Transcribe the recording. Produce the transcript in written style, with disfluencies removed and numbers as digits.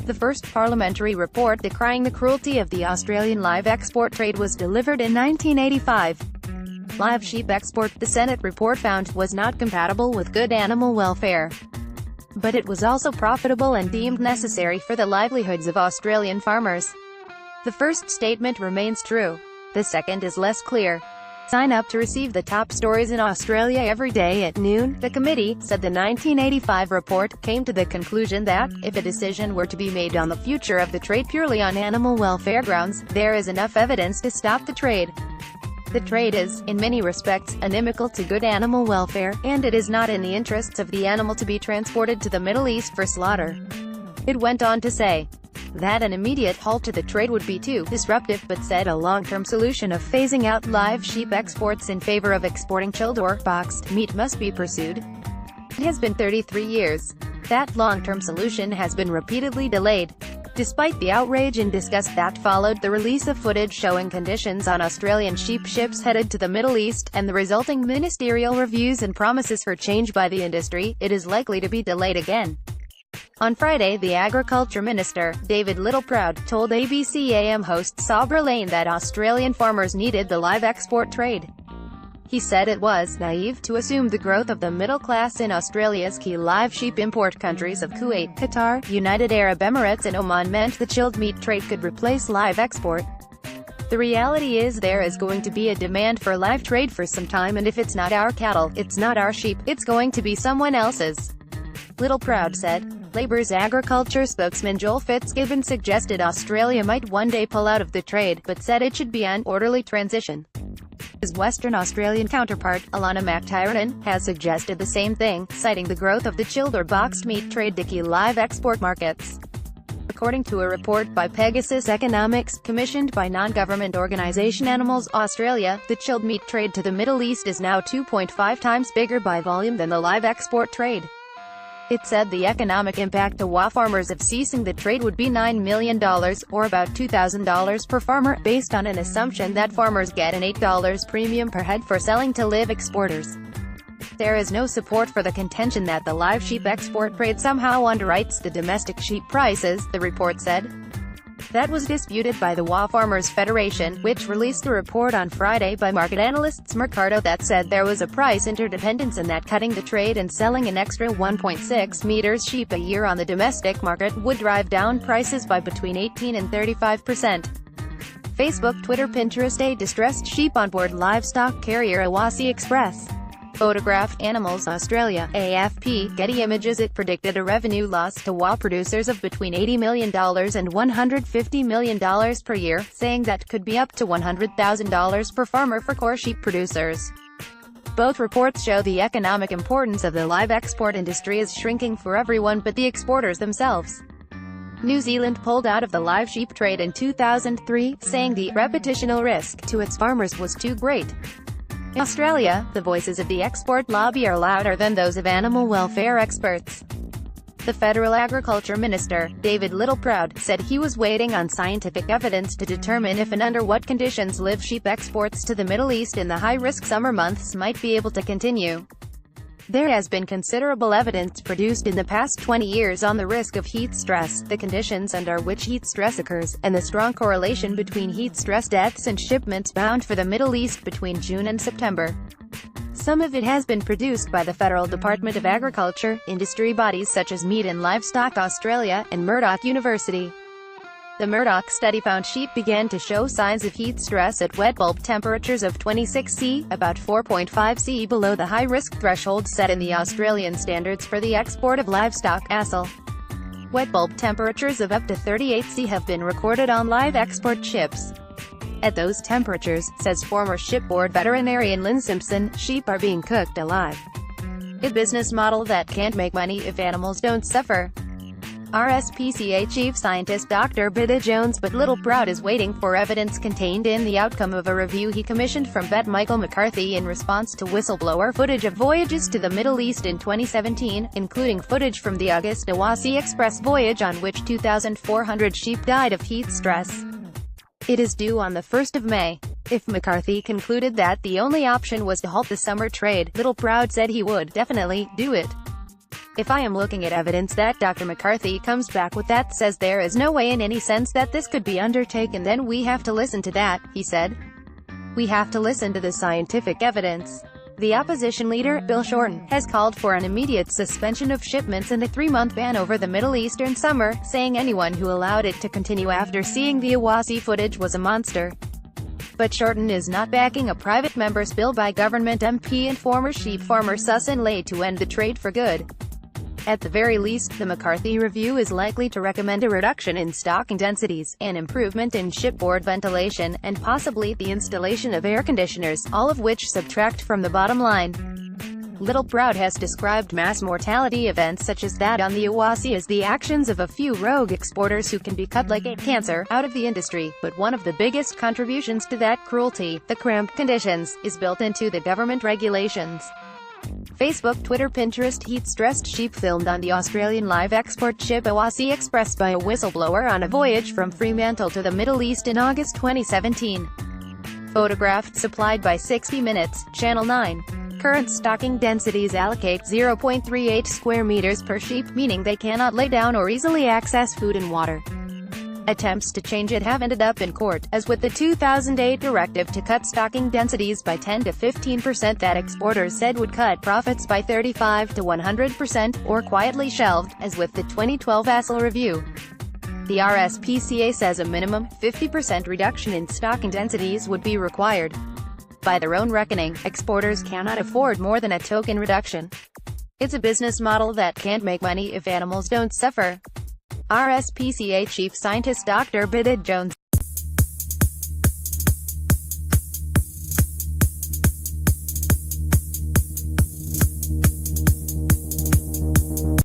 The first parliamentary report decrying the cruelty of the Australian live export trade was delivered in 1985. Live sheep export, the Senate report found, was not compatible with good animal welfare. But it was also profitable and deemed necessary for the livelihoods of Australian farmers. The first statement remains true. The second is less clear. Sign up to receive the top stories in Australia every day at noon. The committee, said the 1985 report, came to the conclusion that, if a decision were to be made on the future of the trade purely on animal welfare grounds, there is enough evidence to stop the trade. The trade is, in many respects, inimical to good animal welfare, and it is not in the interests of the animal to be transported to the Middle East for slaughter. It went on to say that an immediate halt to the trade would be too disruptive, but said a long-term solution of phasing out live sheep exports in favor of exporting chilled or boxed meat must be pursued. It has been 33 years. That long-term solution has been repeatedly delayed. Despite the outrage and disgust that followed the release of footage showing conditions on Australian sheep ships headed to the Middle East, and the resulting ministerial reviews and promises for change by the industry, it is likely to be delayed again. On Friday, the Agriculture Minister, David Littleproud, told ABC AM host Sabra Lane that Australian farmers needed the live export trade. He said it was naive to assume the growth of the middle class in Australia's key live sheep import countries of Kuwait, Qatar, United Arab Emirates and Oman meant the chilled meat trade could replace live export. The reality is there is going to be a demand for live trade for some time, and if it's not our cattle, it's not our sheep, it's going to be someone else's. Littleproud said. Labour's agriculture spokesman Joel Fitzgibbon suggested Australia might one day pull out of the trade, but said it should be an orderly transition. His Western Australian counterpart, Alana McTiernan, has suggested the same thing, citing the growth of the chilled or boxed meat trade to key live export markets. According to a report by Pegasus Economics, commissioned by non-government organisation Animals Australia, the chilled meat trade to the Middle East is now 2.5 times bigger by volume than the live export trade. It said the economic impact to WA farmers of ceasing the trade would be $9 million, or about $2,000 per farmer, based on an assumption that farmers get an $8 premium per head for selling to live exporters. There is no support for the contention that the live sheep export trade somehow underwrites the domestic sheep prices, the report said. That was disputed by the WA Farmers Federation, which released a report on Friday by market analysts Mercado that said there was a price interdependence and that cutting the trade and selling an extra 1.6 meters sheep a year on the domestic market would drive down prices by between 18 and 35%. Facebook, Twitter, Pinterest. A distressed sheep on board livestock carrier Awasi Express. Photograph, Animals Australia, AFP, Getty Images. It predicted a revenue loss to WA producers of between $80 million and $150 million per year, saying that could be up to $100,000 per farmer for core sheep producers. Both reports show the economic importance of the live export industry is shrinking for everyone but the exporters themselves. New Zealand pulled out of the live sheep trade in 2003, saying the reputational risk to its farmers was too great. In Australia, the voices of the export lobby are louder than those of animal welfare experts. The Federal Agriculture Minister, David Littleproud, said he was waiting on scientific evidence to determine if and under what conditions live sheep exports to the Middle East in the high-risk summer months might be able to continue. There has been considerable evidence produced in the past 20 years on the risk of heat stress, the conditions under which heat stress occurs, and the strong correlation between heat stress deaths and shipments bound for the Middle East between June and September. Some of it has been produced by the Federal Department of Agriculture, industry bodies such as Meat and Livestock Australia, and Murdoch University. The Murdoch study found sheep began to show signs of heat stress at wet bulb temperatures of 26 C, about 4.5 C below the high-risk threshold set in the Australian Standards for the Export of Livestock (ASIL). Wet bulb temperatures of up to 38 C have been recorded on live export ships. At those temperatures, says former shipboard veterinarian Lynn Simpson, sheep are being cooked alive. A business model that can't make money if animals don't suffer. RSPCA Chief Scientist Dr. Bidda Jones, but Littleproud is waiting for evidence contained in the outcome of a review he commissioned from vet Michael McCarthy in response to whistleblower footage of voyages to the Middle East in 2017, including footage from the August Awasi Express voyage on which 2,400 sheep died of heat stress. It is due on the 1st of May. If McCarthy concluded that the only option was to halt the summer trade, Littleproud said he would definitely do it. If I am looking at evidence that Dr. McCarthy comes back with that says there is no way in any sense that this could be undertaken, then we have to listen to that, he said. We have to listen to the scientific evidence. The opposition leader, Bill Shorten, has called for an immediate suspension of shipments and a 3-month ban over the Middle Eastern summer, saying anyone who allowed it to continue after seeing the Awassi footage was a monster. But Shorten is not backing a private member's bill by government MP and former sheep farmer Susan Lay to end the trade for good. At the very least, the McCarthy review is likely to recommend a reduction in stocking densities, an improvement in shipboard ventilation, and possibly the installation of air conditioners, all of which subtract from the bottom line. Little Proud has described mass mortality events such as that on the Awassi as the actions of a few rogue exporters who can be cut like a cancer out of the industry, but one of the biggest contributions to that cruelty, the cramped conditions, is built into the government regulations. Facebook, Twitter, Pinterest. Heat-stressed sheep filmed on the Australian live export ship Awassi Express by a whistleblower on a voyage from Fremantle to the Middle East in August 2017. Photographed, supplied by 60 Minutes, Channel 9. Current stocking densities allocate 0.38 square meters per sheep, meaning they cannot lay down or easily access food and water. Attempts to change it have ended up in court, as with the 2008 directive to cut stocking densities by 10 to 15% that exporters said would cut profits by 35 to 100%, or quietly shelved, as with the 2012 ASL review. The RSPCA says a minimum 50% reduction in stocking densities would be required. By their own reckoning, exporters cannot afford more than a token reduction. It's a business model that can't make money if animals don't suffer. RSPCA Chief Scientist Dr. Bidit Jones